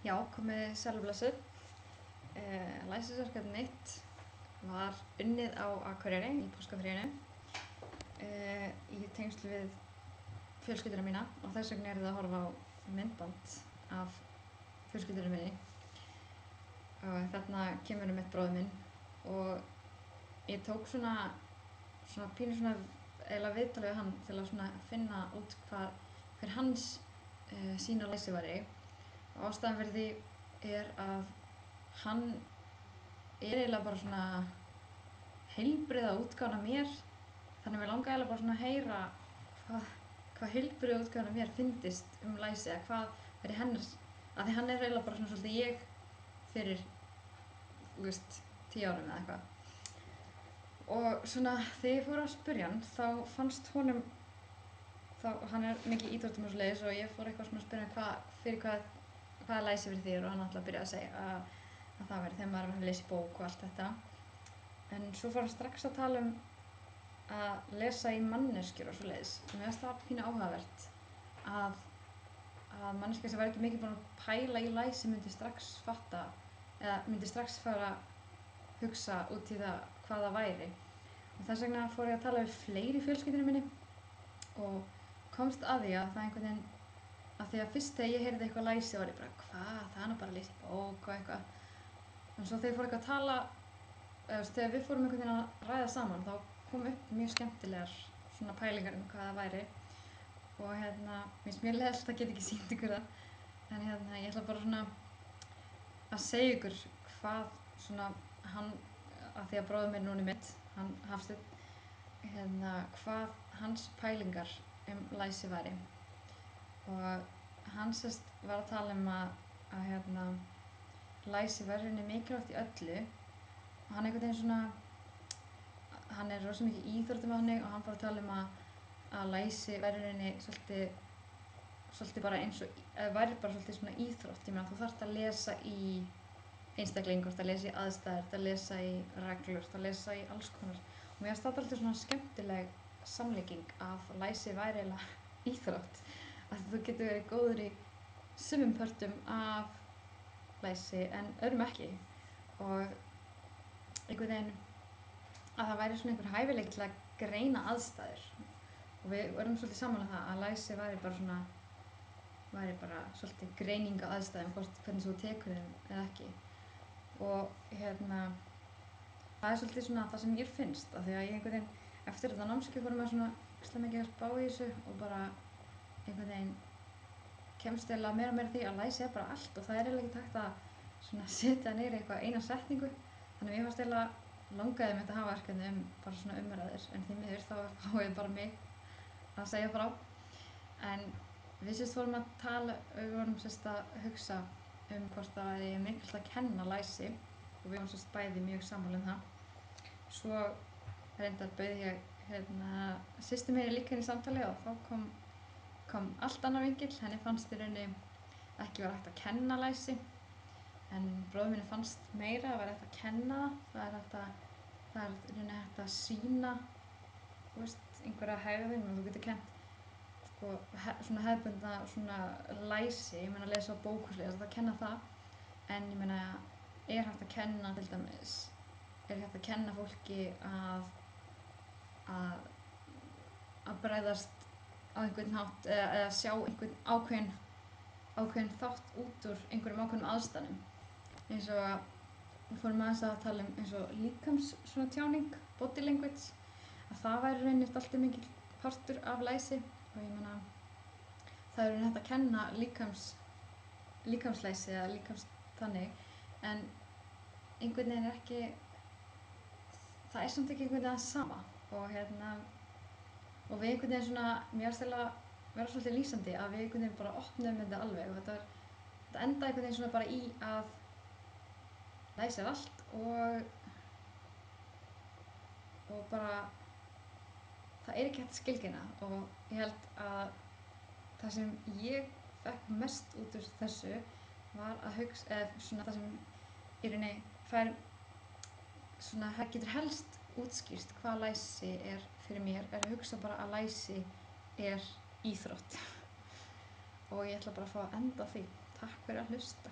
Já, komið sæl og blessuð. Læsisverkefni mitt var unnið á Akureyri í páskafríinu í tengslu við fjölskylduna mína og þess vegna það að horfa á myndband af fjölskyldunni minni. Og þarna kemur mitt bróðir minn og ég tók svona pínu eiginlega viðtal við hann til að finna út hver hans sýn á læsi væri. Og ástæðan fyrir því að hann eiginlega bara heilbrigða útgáfan af mér, þannig mér langaði eiginlega bara að heyra hvað heilbrigða útgáfan af mér fyndist læsi eða hvað væri hennar, af því hann eiginlega bara svolítið ég fyrir 10 árum eða eitthvað. Og þegar ég fór að spyrja hann þá fannst honum hann mikið íþróttum og svoleiðis og ég fór eitthvað að spyrja hann hvað læsi fyrir þér og hann alltaf byrjaði að segja að það væri þegar maður var að lesa í bók og allt þetta. En svo fór hann strax að tala að lesa í manneskjur og svoleiðis. Mér fannst það pínu áhugavert að manneskja sem var ekki mikið búin að pæla í læsi myndi strax fatta eða myndi strax fara að hugsa út í það hvað það væri. Og þess vegna fór ég að tala við fleiri í fjölskyldunni minni og komst að því að það einhvern veginn af því að fyrst þegar ég heyrði eitthvað læsi var ég bara það er bara að lesa í bók og eitthvað. En svo þegar ég fór eitthvað að tala, þegar við fórum einhvern veginn að ræða saman þá kom upp mjög skemmtilegar pælingar hvað það væri. Og mér finnst mjög leiðilegt að geta ekki sýnt ykkur það. En ég ætla bara að segja ykkur hvað hann, af því að bróðir minn núna mitt, hann Hafsteinn, hvað hans pælingar læsi væri. Og hann var að tala að læsi væri mikilvægt í öllu og hann einhvern veginn hann rosa mikið í íþróttum á hann og hann fór að tala að læsi væri svolítið bara eins og væri bara svolítið íþrótt. Ég meina þú þarft að lesa í einstakling, að lesa í aðstæður, að lesa í reglur, að lesa í alls konar. Og mér finnst það alltaf skemmtileg samlíking að læsi væri íþrótt. Þú getur verið góður í sumum pörtum af læsi en öðrum ekki og einhvern veginn að það væri einhver hæfileiki til að greina aðstæður og við verðum svolítið sammála það að læsi væri bara svolítið greining á aðstæðum hvernig þú tekur þeim eða ekki og það svolítið það sem mér finnst af því að ég einhvern veginn eftir þetta námskeið fór maður mikið að spá í þessu og bara einhvern veginn kemst eiginlega meira og meira því að læsi bara allt og það eiginlega ekki hægt að setja niður eitthvað eina setningu. Þannig mér fannst eiginlega langaði mig að hafa verkefni bara umræður en því miður þá fáið bara mig að segja frá. En við vorum að tala, við vorum að hugsa hvort það væri mikilvægt að kenna læsi og við vorum bæði mjög sammála það. Svo reyndar bauð ég systur mér líka inn í samtali og þá kom allt annar vinkill. Henni fannst í rauninni ekki vera hægt að kenna læsi en bróður minni fannst meira að vera hægt að kenna það er í rauninni hægt að sýna einhverja hegðun og þú getur kennt hefðbundna læsi, ég meina að lesa á bókuslega það kenna það en ég meina hægt að kenna til dæmis hægt að kenna fólki að bregðast á einhvern hátt eða sjá einhvern ákveðinn þátt út úr einhverjum ákveðnum aðstæðum eins og við fórum aðeins að tala eins og líkamstjáning, body language að það væri reynist alltaf mikil partur af læsi og ég meina það er hægt að kenna líkamslæsi eða þannig en einhvern veginn ekki það samt ekki einhvern veginn sama og við einhvern veginn mér finnst vera svolítið lýsandi að við einhvern veginn bara opnum þetta alveg og þetta endaði einhvern veginn bara í að læsi allt og bara það ekki hægt að skilgreina og ég held að það sem ég fekk mest út úr þessu var að hugsa það sem í rauninni getur helst útskýrt hvað læsi fyrir mér að hugsa bara að læsi íþrótt og ég ætla bara að fá að enda á því. Takk fyrir að hlusta.